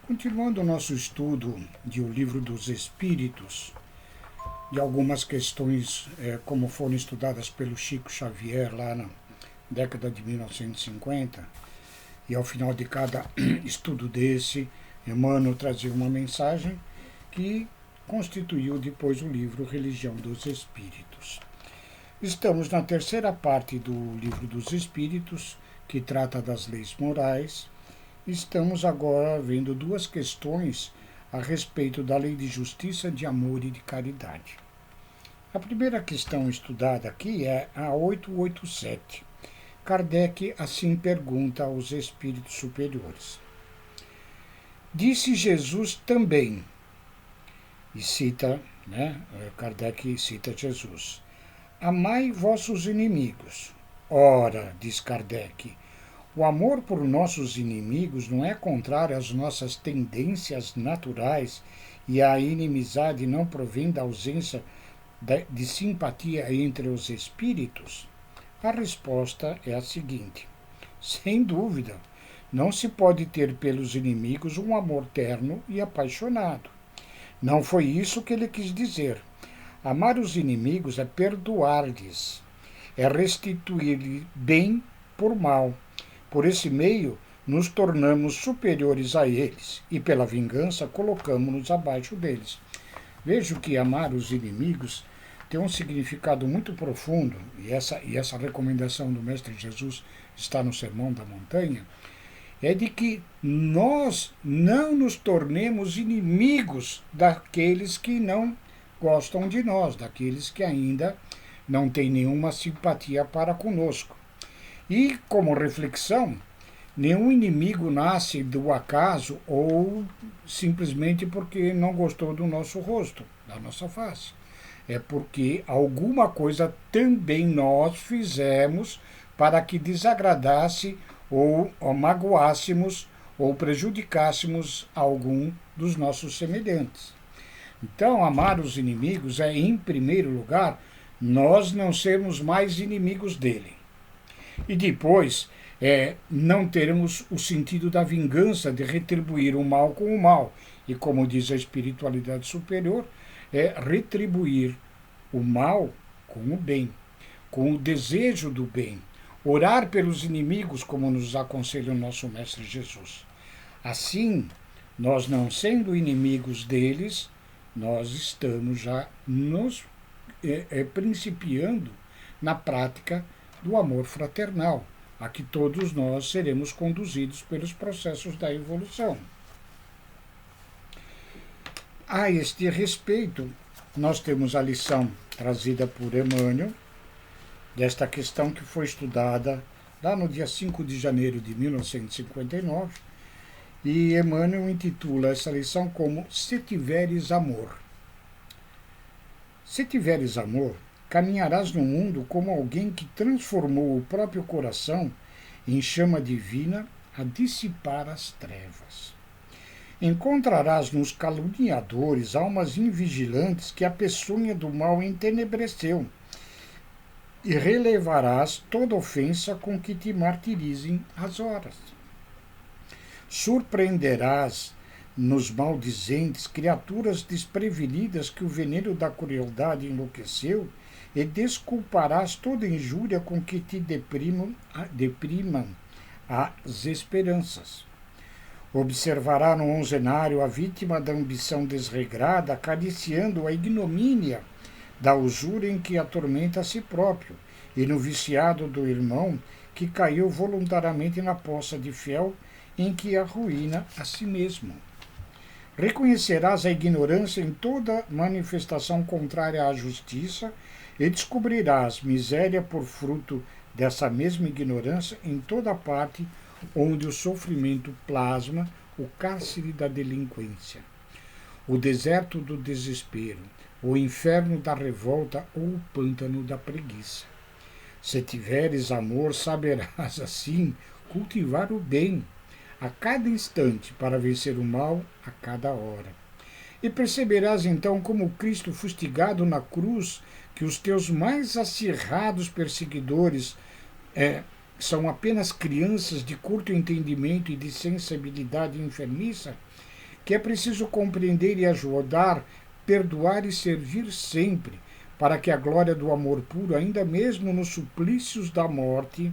Continuando o nosso estudo de O Livro dos Espíritos, de algumas questões como foram estudadas pelo Chico Xavier lá na década de 1950, e ao final de cada estudo desse, Emmanuel trazia uma mensagem que constituiu depois o livro Religião dos Espíritos. Estamos na terceira parte do Livro dos Espíritos, que trata das leis morais. Estamos agora vendo duas questões a respeito da lei de justiça, de amor e de caridade. A primeira questão estudada aqui é a 887. Kardec assim pergunta aos espíritos superiores. Disse Jesus também, e cita, Kardec cita Jesus, amai vossos inimigos. Ora, diz Kardec, o amor por nossos inimigos não é contrário às nossas tendências naturais e a inimizade não provém da ausência de simpatia entre os espíritos? A resposta é a seguinte: sem dúvida, não se pode ter pelos inimigos um amor terno e apaixonado. Não foi isso que ele quis dizer. Amar os inimigos é perdoar-lhes, é restituir-lhes bem por mal. Por esse meio, nos tornamos superiores a eles e, pela vingança, colocamos-nos abaixo deles. Vejo que amar os inimigos tem um significado muito profundo, e essa recomendação do Mestre Jesus está no Sermão da Montanha, é de que nós não nos tornemos inimigos daqueles que não gostam de nós, daqueles que ainda não têm nenhuma simpatia para conosco. E, como reflexão, nenhum inimigo nasce do acaso ou simplesmente porque não gostou do nosso rosto, da nossa face. É porque alguma coisa também nós fizemos para que desagradasse ou magoássemos ou prejudicássemos algum dos nossos semelhantes. Então, amar os inimigos é, em primeiro lugar, nós não sermos mais inimigos dele. E depois, não termos o sentido da vingança, de retribuir o mal com o mal. E como diz a espiritualidade superior, é retribuir o mal com o bem, com o desejo do bem. Orar pelos inimigos, como nos aconselha o nosso Mestre Jesus. Assim, nós não sendo inimigos deles, nós estamos já nos principiando na prática do amor fraternal, a que todos nós seremos conduzidos pelos processos da evolução. A este respeito, nós temos a lição trazida por Emmanuel, desta questão que foi estudada lá no dia 5 de janeiro de 1959, e Emmanuel intitula essa lição como Se Tiveres Amor. Se tiveres amor, caminharás no mundo como alguém que transformou o próprio coração em chama divina a dissipar as trevas. Encontrarás nos caluniadores almas invigilantes que a peçonha do mal entenebreceu, e relevarás toda ofensa com que te martirizem as horas. Surpreenderás nos maldizentes criaturas desprevenidas que o veneno da crueldade enlouqueceu, e desculparás toda injúria com que te deprimam as esperanças. Observará no onzenário a vítima da ambição desregrada, acariciando a ignomínia da usura em que atormenta a si próprio, e no viciado do irmão que caiu voluntariamente na poça de fel em que arruína a si mesmo. Reconhecerás a ignorância em toda manifestação contrária à justiça e descobrirás miséria por fruto dessa mesma ignorância em toda parte onde o sofrimento plasma o cárcere da delinquência, o deserto do desespero, o inferno da revolta ou o pântano da preguiça. Se tiveres amor, saberás assim cultivar o bem a cada instante para vencer o mal a cada hora. E perceberás então como Cristo fustigado na cruz, que os teus mais acirrados perseguidores são apenas crianças de curto entendimento e de sensibilidade enfermiça, que é preciso compreender e ajudar, perdoar e servir sempre, para que a glória do amor puro, ainda mesmo nos suplícios da morte,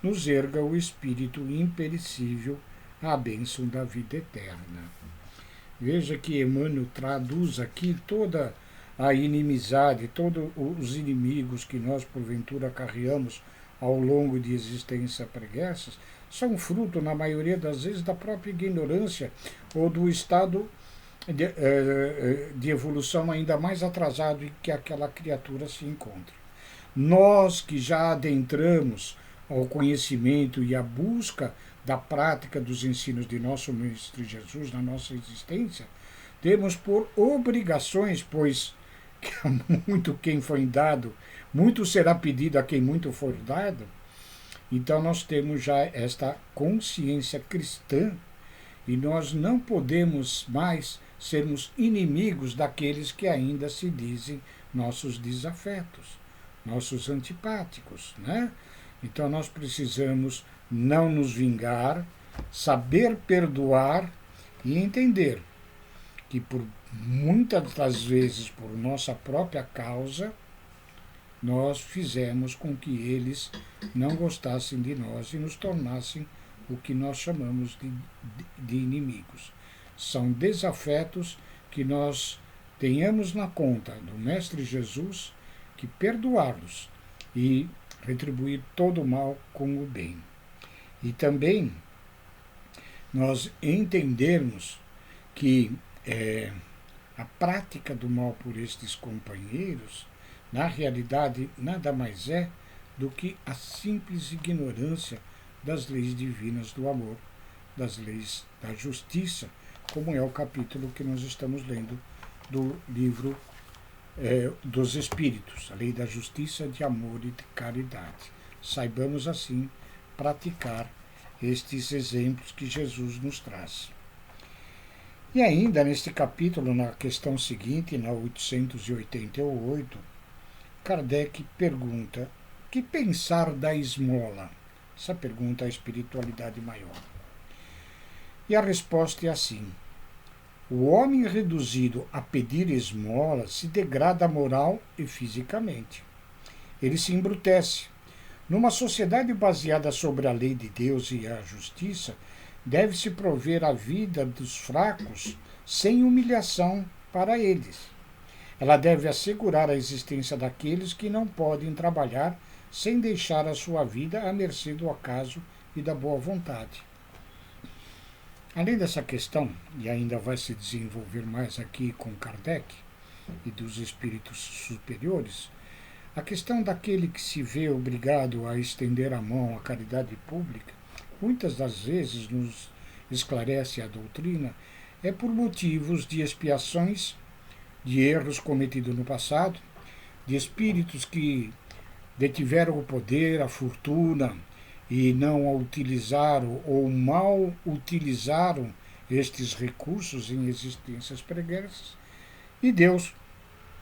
nos erga o espírito imperecível à bênção da vida eterna. Veja que Emmanuel traduz aqui toda a inimizade, todos os inimigos que nós, porventura, carregamos ao longo de existência pregressas, são fruto, na maioria das vezes, da própria ignorância ou do estado de evolução ainda mais atrasado em que aquela criatura se encontra. Nós que já adentramos ao conhecimento e à busca da prática dos ensinos de nosso Mestre Jesus na nossa existência, temos por obrigações, pois que há muito quem foi dado, muito será pedido a quem muito for dado. Então nós temos já esta consciência cristã e nós não podemos mais sermos inimigos daqueles que ainda se dizem nossos desafetos, nossos antipáticos, né? Então nós precisamos não nos vingar, saber perdoar e entender que por muitas das vezes por nossa própria causa nós fizemos com que eles não gostassem de nós e nos tornassem o que nós chamamos de inimigos. São desafetos que nós tenhamos na conta do Mestre Jesus que perdoá-los e retribuir todo o mal com o bem. E também nós entendermos que a prática do mal por estes companheiros, na realidade, nada mais é do que a simples ignorância das leis divinas do amor, das leis da justiça, como é o capítulo que nós estamos lendo do livro dos Espíritos, a lei da justiça, de amor e de caridade. Saibamos, assim, praticar estes exemplos que Jesus nos traz. E ainda neste capítulo, na questão seguinte, na 888, Kardec pergunta: que pensar da esmola? Essa pergunta é a espiritualidade maior. E a resposta é assim: o homem reduzido a pedir esmola se degrada moral e fisicamente. Ele se embrutece. Numa sociedade baseada sobre a lei de Deus e a justiça, deve-se prover a vida dos fracos sem humilhação para eles. Ela deve assegurar a existência daqueles que não podem trabalhar sem deixar a sua vida à mercê do acaso e da boa vontade. Além dessa questão, e ainda vai se desenvolver mais aqui com Kardec e dos espíritos superiores, a questão daquele que se vê obrigado a estender a mão à caridade pública, muitas das vezes nos esclarece a doutrina, é por motivos de expiações, de erros cometidos no passado, de espíritos que detiveram o poder, a fortuna, e não a utilizaram ou mal utilizaram estes recursos em existências pregressas. E Deus,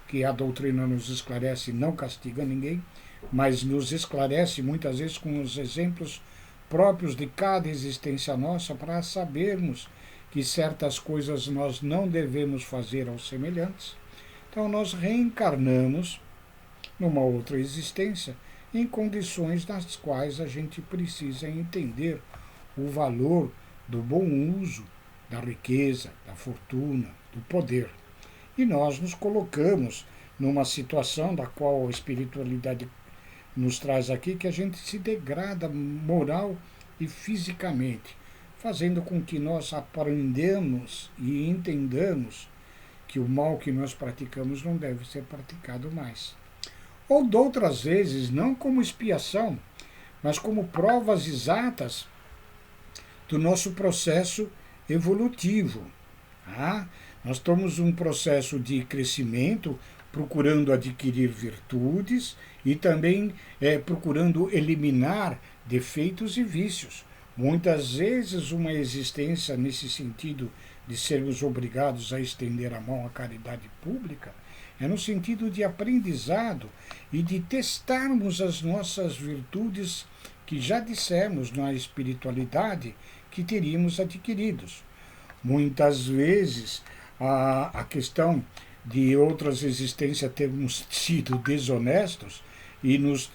que a doutrina nos esclarece, não castiga ninguém, mas nos esclarece muitas vezes com os exemplos próprios de cada existência nossa para sabermos que certas coisas nós não devemos fazer aos semelhantes. Então nós reencarnamos numa outra existência em condições nas quais a gente precisa entender o valor do bom uso da riqueza, da fortuna, do poder. E nós nos colocamos numa situação da qual a espiritualidade nos traz aqui, que a gente se degrada moral e fisicamente, fazendo com que nós aprendamos e entendamos que o mal que nós praticamos não deve ser praticado mais. Ou de outras vezes, não como expiação, mas como provas exatas do nosso processo evolutivo. Nós estamos num processo de crescimento, procurando adquirir virtudes e também procurando eliminar defeitos e vícios. Muitas vezes uma existência nesse sentido de sermos obrigados a estender a mão à caridade pública é no sentido de aprendizado e de testarmos as nossas virtudes que já dissemos na espiritualidade que teríamos adquiridos. Muitas vezes a questão de outras existências termos sido desonestos e nos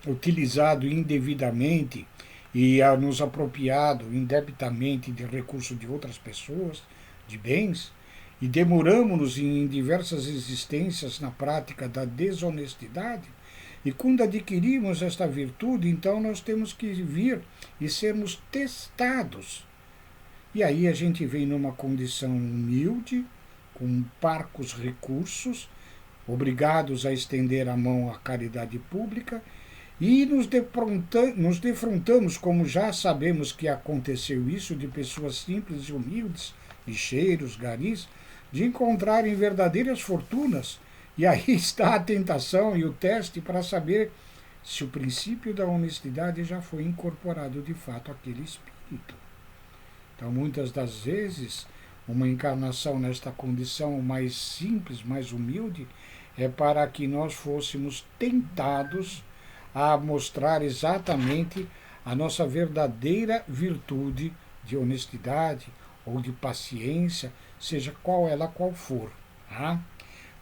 utilizado indevidamente e nos apropriado indebitamente de recursos de outras pessoas, de bens, e demoramos-nos em diversas existências na prática da desonestidade, e quando adquirimos esta virtude, então nós temos que vir e sermos testados. E aí a gente vem numa condição humilde, com parcos recursos, obrigados a estender a mão à caridade pública, e nos defrontamos, como já sabemos que aconteceu isso, de pessoas simples e humildes, lixeiros, garis, de encontrarem verdadeiras fortunas. E aí está a tentação e o teste para saber se o princípio da honestidade já foi incorporado de fato àquele espírito. Então, muitas das vezes, uma encarnação nesta condição mais simples, mais humilde, é para que nós fôssemos tentados a mostrar exatamente a nossa verdadeira virtude de honestidade ou de paciência, seja qual for. Tá?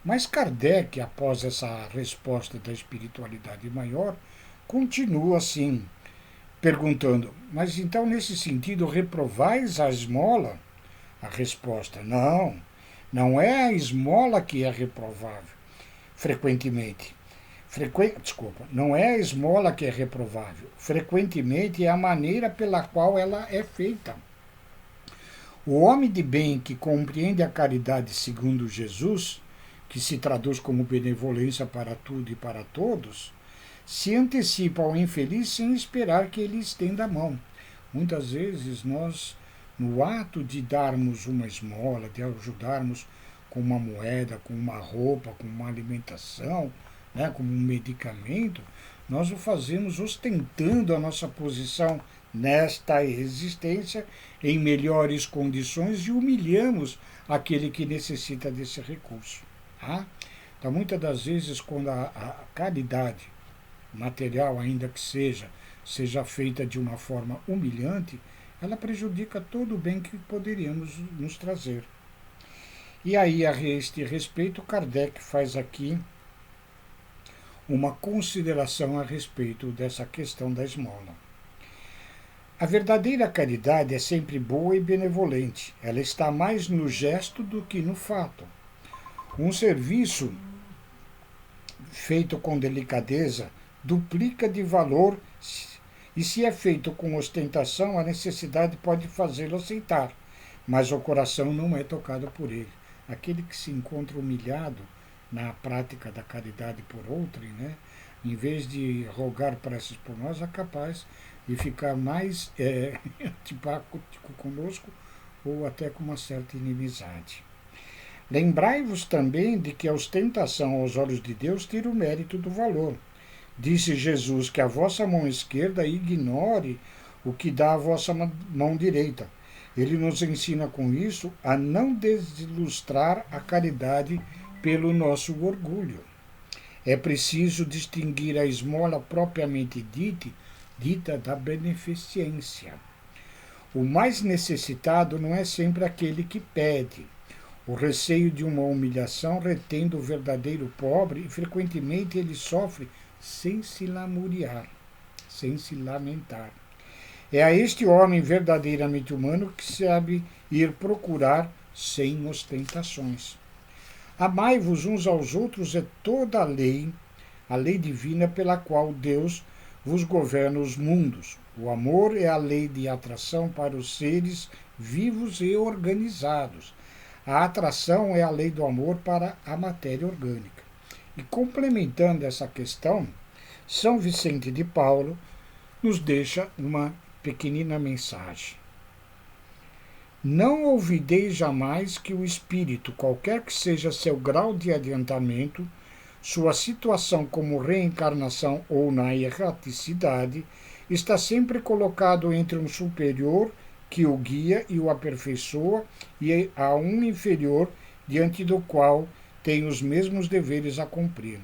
Mas Kardec, após essa resposta da espiritualidade maior, continua assim, perguntando, mas então nesse sentido reprovais a esmola? A resposta, não é a esmola que é reprovável, frequentemente. Não é a esmola que é reprovável, frequentemente é a maneira pela qual ela é feita. O homem de bem que compreende a caridade segundo Jesus, que se traduz como benevolência para tudo e para todos, se antecipa ao infeliz sem esperar que ele estenda a mão. Muitas vezes nós, no ato de darmos uma esmola, de ajudarmos com uma moeda, com uma roupa, com uma alimentação, como um medicamento, nós o fazemos ostentando a nossa posição nesta existência em melhores condições e humilhamos aquele que necessita desse recurso. Tá? Então, muitas das vezes, quando a caridade material, ainda que seja feita de uma forma humilhante, ela prejudica todo o bem que poderíamos nos trazer. E aí, a este respeito, Kardec faz aqui uma consideração a respeito dessa questão da esmola. A verdadeira caridade é sempre boa e benevolente. Ela está mais no gesto do que no fato. Um serviço feito com delicadeza duplica de valor, e se é feito com ostentação, a necessidade pode fazê-lo aceitar, mas o coração não é tocado por ele. Aquele que se encontra humilhado na prática da caridade por outrem, em vez de rogar preces por nós, é capaz de ficar mais antipático conosco ou até com uma certa inimizade. Lembrai-vos também de que a ostentação aos olhos de Deus tira o mérito do valor. Disse Jesus que a vossa mão esquerda ignore o que dá a vossa mão direita. Ele nos ensina com isso a não desilustrar a caridade pelo nosso orgulho. É preciso distinguir a esmola propriamente dita da beneficência. O mais necessitado não é sempre aquele que pede. O receio de uma humilhação retém do verdadeiro pobre e frequentemente ele sofre sem se lamuriar, sem se lamentar. É a este homem verdadeiramente humano que sabe ir procurar sem ostentações. Amai-vos uns aos outros é toda a lei divina pela qual Deus vos governa os mundos. O amor é a lei de atração para os seres vivos e organizados. A atração é a lei do amor para a matéria orgânica. E complementando essa questão, São Vicente de Paulo nos deixa uma pequenina mensagem. Não olvideis jamais que o espírito, qualquer que seja seu grau de adiantamento, sua situação como reencarnação ou na erraticidade, está sempre colocado entre um superior que o guia e o aperfeiçoa e a um inferior diante do qual tem os mesmos deveres a cumprir.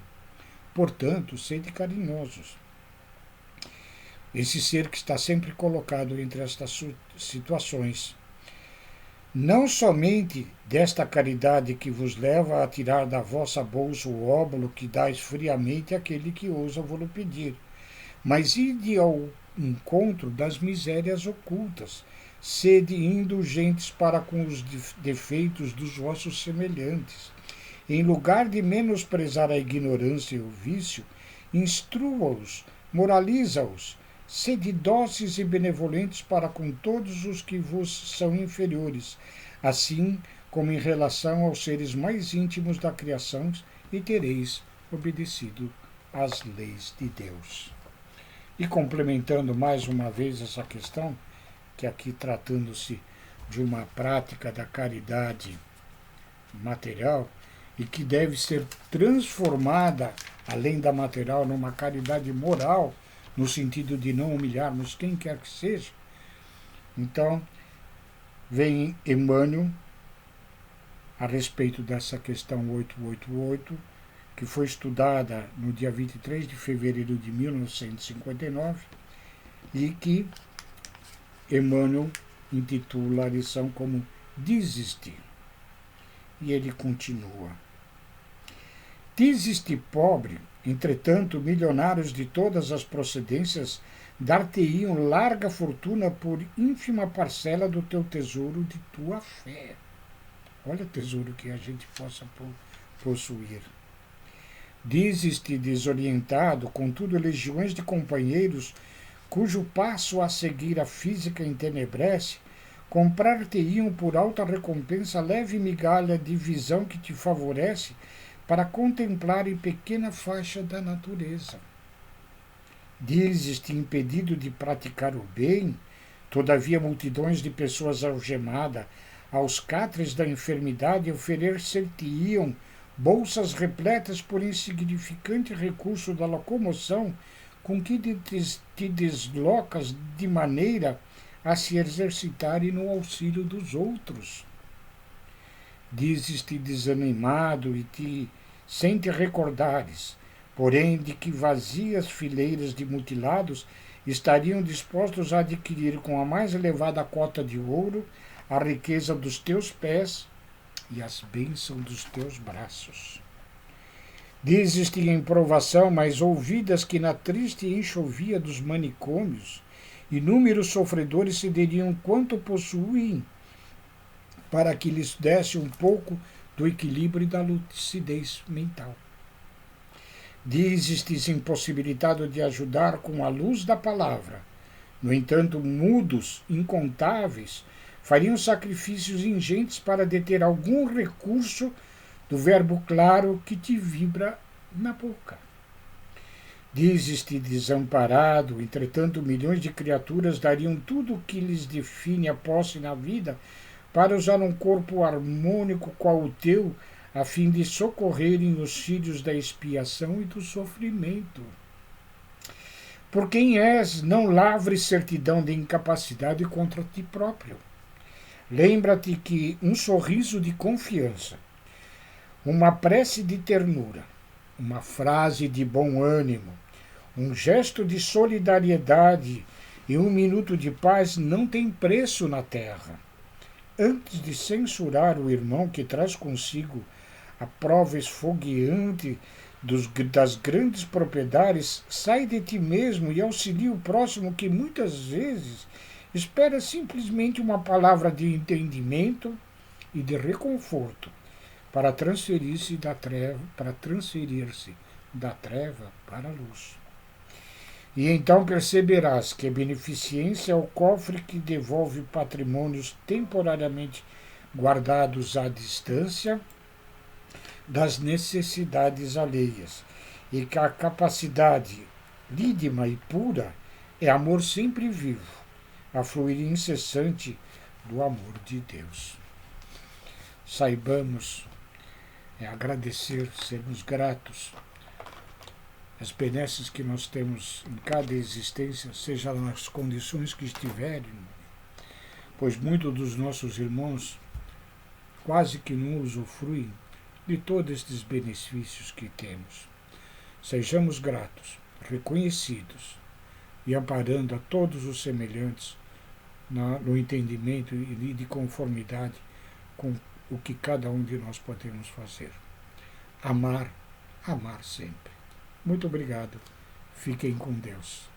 Portanto, sede carinhosos. Esse ser que está sempre colocado entre estas situações. Não somente desta caridade que vos leva a tirar da vossa bolsa o óbolo que dais friamente àquele que ousa vos pedir, mas ide ao encontro das misérias ocultas, sede indulgentes para com os defeitos dos vossos semelhantes. Em lugar de menosprezar a ignorância e o vício, instrua-os, moraliza-os, sede dóceis e benevolentes para com todos os que vos são inferiores, assim como em relação aos seres mais íntimos da criação, e tereis obedecido às leis de Deus. E complementando mais uma vez essa questão, que aqui tratando-se de uma prática da caridade material e que deve ser transformada, além da material, numa caridade moral, no sentido de não humilharmos quem quer que seja. Então, vem Emmanuel a respeito dessa questão 888, que foi estudada no dia 23 de fevereiro de 1959 e que Emmanuel intitula a lição como Desistir. E ele continua: Desiste, pobre, entretanto, milionários de todas as procedências dar-te-iam larga fortuna por ínfima parcela do teu tesouro de tua fé. Olha o tesouro que a gente possa possuir. Dizes-te desorientado, contudo, legiões de companheiros, cujo passo a seguir a física entenebrece, comprar-te-iam por alta recompensa leve migalha de visão que te favorece para contemplar em pequena faixa da natureza. Dizes-te impedido de praticar o bem, todavia multidões de pessoas algemadas aos catres da enfermidade oferecer-te-iam bolsas repletas por insignificante recurso da locomoção com que te deslocas de maneira a se exercitarem no auxílio dos outros. Dizes-te desanimado e sem te recordares, porém, de que vazias fileiras de mutilados estariam dispostos a adquirir com a mais elevada cota de ouro a riqueza dos teus pés e as bênçãos dos teus braços. Dizes-te em provação, mas ouvidas que na triste enxovia dos manicômios, inúmeros sofredores cederiam quanto possuem para que lhes desse um pouco do equilíbrio e da lucidez mental. Dizes-te impossibilitado de ajudar com a luz da palavra. No entanto, mudos, incontáveis, fariam sacrifícios ingentes para deter algum recurso do verbo claro que te vibra na boca. Dizes-te desamparado, entretanto, milhões de criaturas dariam tudo o que lhes define a posse na vida para usar um corpo harmônico qual o teu, a fim de socorrerem os filhos da expiação e do sofrimento. Por quem és, não lavres certidão de incapacidade contra ti próprio. Lembra-te que um sorriso de confiança, uma prece de ternura, uma frase de bom ânimo, um gesto de solidariedade e um minuto de paz não tem preço na terra. Antes de censurar o irmão que traz consigo a prova esfogueante das grandes propriedades, sai de ti mesmo e auxilia o próximo que muitas vezes espera simplesmente uma palavra de entendimento e de reconforto para transferir-se da treva para a luz. E então perceberás que a beneficência é o cofre que devolve patrimônios temporariamente guardados à distância das necessidades alheias, e que a capacidade lídima e pura é amor sempre vivo, a fluir incessante do amor de Deus. Saibamos agradecer, sermos gratos as benesses que nós temos em cada existência, seja nas condições que estiverem, pois muitos dos nossos irmãos quase que não usufruem de todos estes benefícios que temos. Sejamos gratos, reconhecidos e amparando a todos os semelhantes, no entendimento e de conformidade com o que cada um de nós podemos fazer. Amar, amar sempre. Muito obrigado. Fiquem com Deus.